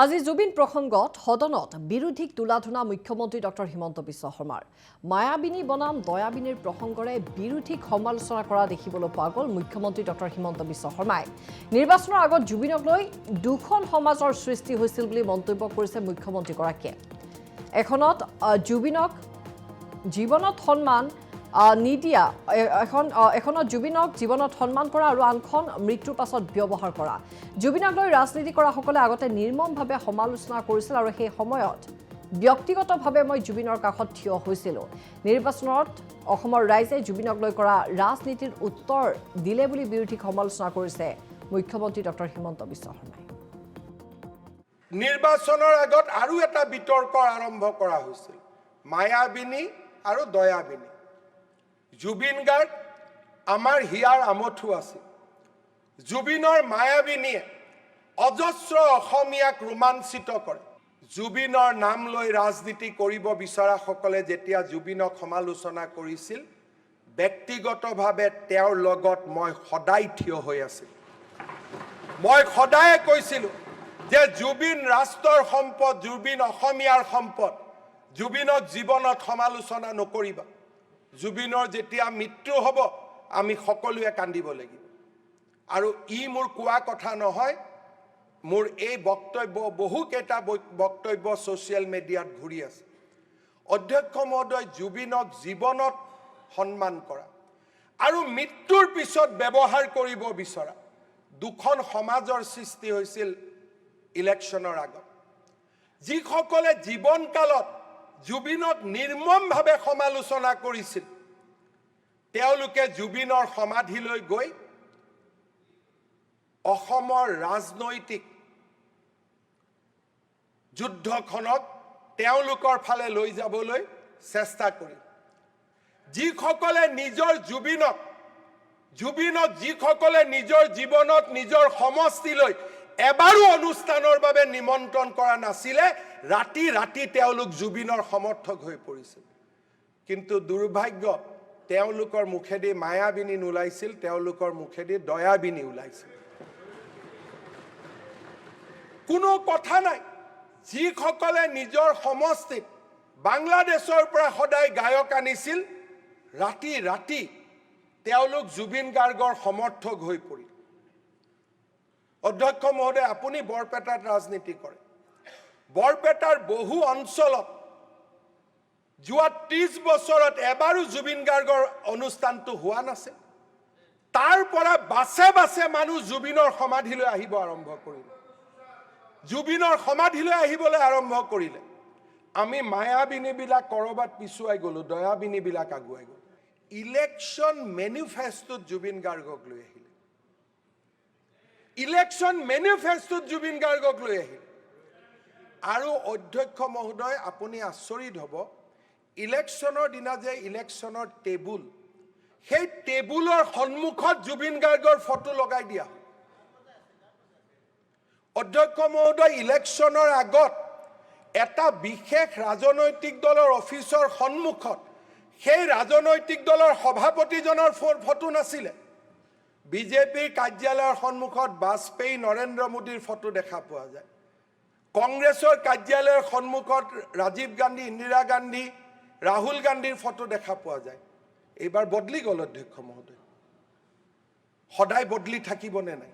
আজি জুবিন প্ৰসংগত সদনত বিৰোধীক তুলাধুনা মুখ্যমন্ত্ৰী ডক্টৰ হিমন্ত বিশ্ব শৰ্মাৰ মায়াবিনী বনাম দয়াবিনীৰ প্ৰসংগৰে বিৰোধীক সমালোচনা কৰা দেখিবলৈ পোৱা গ'ল মুখ্যমন্ত্ৰী ডক্টৰ হিমন্ত বিশ্ব শৰ্মাই নিৰ্বাচনৰ আগত জুবিনক লৈ দুখন সমাজৰ সৃষ্টি হৈছিল বুলি মন্তব্য কৰিছে মুখ্যমন্ত্ৰীগৰাকীয়ে এখনত জুবিনক জীৱনত সন্মান নিদিয়া এখনত জুবিনক জীৱনত সন্মান কৰা আৰু আনখন মৃত্যুৰ পাছত ব্যৱহাৰ কৰা জুবিনক লৈ ৰাজনীতি কৰা সকলে আগতে নিৰ্মমভাৱে সমালোচনা কৰিছিল আৰু সেই সময়ত ব্যক্তিগতভাৱে মই জুবিনৰ কাষত থিয় হৈছিল নিৰ্বাচনত অসমৰ ৰাইজে জুবিনক লৈ কৰা ৰাজনীতিৰ উত্তৰ দিলে বুলি বিৰোধীক সমালোচনা কৰিছে মুখ্যমন্ত্ৰী ডক্টৰ হিমন্ত বিশ্ব শৰ্মাই নিৰ্বাচনৰ আগত আৰু এটা বিতৰ্ক আৰম্ভ কৰা হৈছিল মায়াবিনী আৰু দয়াবিনী জুবিন গাৰ্গ আমাৰ হিয়াৰ আমঠু আছিল জুবিনৰ মায়াবিনীয়ে অজস্ৰ অসমীয়াক ৰোমাঞ্চিত কৰে জুবিনৰ নাম লৈ ৰাজনীতি কৰিব বিচৰা সকলে যেতিয়া জুবিনক সমালোচনা কৰিছিল ব্যক্তিগতভাৱে তেওঁৰ লগত মই সদায় থিয় হৈ আছিল মই সদায় কৈছিলোঁ যে জুবিন ৰাষ্ট্ৰৰ সম্পদ জুবিন অসমীয়াৰ সম্পদ জুবিনক জীৱনত সমালোচনা নকৰিবা জুবিনৰ যেতিয়া মৃত্যু হ'ব আমি সকলোৱে কান্দিব লাগিব আৰু ই মোৰ কোৱা কথা নহয় মোৰ এই বক্তব্য বহুকেইটা বক্তব্য ছ'চিয়েল মিডিয়াত ঘূৰি আছে অধ্যক্ষ মহোদয় জুবিনক জীৱনত সন্মান কৰা আৰু মৃত্যুৰ পিছত ব্যৱহাৰ কৰিব বিচৰা দুখন সমাজৰ সৃষ্টি হৈছিল ইলেকশ্যনৰ আগত যিসকলে জীৱনকালত জুবিনক নিৰ্মমভাৱে সমালোচনা কৰিছিল তেওঁলোকে জুবিনৰ সমাধিলৈ গৈ অসমৰ ৰাজনৈতিক যুদ্ধখনক তেওঁলোকৰ ফালে লৈ যাবলৈ চেষ্টা কৰি যিসকলে নিজৰ জুবিনক যিসকলে নিজৰ জীৱনত নিজৰ সমষ্টিলৈ এবাৰো অনুষ্ঠানৰ বাবে নিমন্ত্ৰণ কৰা নাছিলে ৰাতি ৰাতি তেওঁলোক জুবিনৰ সমৰ্থক হৈ পৰিছিল কিন্তু দুৰ্ভাগ্য তেওঁলোকৰ মুখেদি মায়াবিনী ওলাইছিল তেওঁলোকৰ মুখেদি দয়াবিনী ওলাইছিল কোনো কথা নাই যিসকলে নিজৰ সমষ্টিত বাংলাদেশৰ পৰা সদায় গায়ক আনিছিল ৰাতি ৰাতি তেওঁলোক জুবিন গাৰ্গৰ সমৰ্থক হৈ পৰিল অধ্যক্ষ মহোদয় আপুনি বৰপেটাত ৰাজনীতি কৰে বৰপেটাৰ বহু অঞ্চলত যোৱা 30 বছৰত এবাৰো জুবিন গাৰ্গৰ অনুষ্ঠানটো হোৱা নাছিল তাৰ পৰা বাছে বাছে মানুহ জুবিনৰ সমাধিলৈ আহিব আৰম্ভ কৰিলে জুবিনৰ সমাধিলৈ আহিবলৈ আৰম্ভ কৰিলে আমি মায়াবিনীবিলাক কৰবাত পিছুৱাই গ'লো দয়াবিনীবিলাক আগুৱাই গ'ল ইলেকশ্যন মেনিফেষ্টত জুবিন গাৰ্গক লৈ আহিলে ইলেকশ্যন মেনিফেষ্টত জুবিন গাৰ্গক লৈ আহিলে আৰু অধ্যক্ষ মহোদয় আপুনি আচৰিত হ'ব ইলেকশ্যনৰ দিনা যে ইলেকশ্যনৰ টেবুল সেই টেবুলৰ সন্মুখত জুবিন গাৰ্গৰ ফটো লগাই দিয়া অধ্যক্ষ মহোদয় ইলেকশ্যনৰ আগত এটা বিশেষ ৰাজনৈতিক দলৰ অফিচৰ সন্মুখত সেই ৰাজনৈতিক দলৰ সভাপতিজনৰ ফটো নাছিলে বিজেপিৰ কাৰ্যালয়ৰ সন্মুখত বাজপেয়ী নৰেন্দ্ৰ মোদীৰ ফটো দেখা পোৱা যায় কংগ্ৰেছৰ কাৰ্যালয়ৰ সন্মুখত ৰাজীৱ গান্ধী ইন্দিৰা গান্ধী ৰাহুল গান্ধীৰ ফটো দেখা পোৱা যায় এইবাৰ বদলি গ'ল অধ্যক্ষ মহোদয় সদায় বদলি থাকিবনে নাই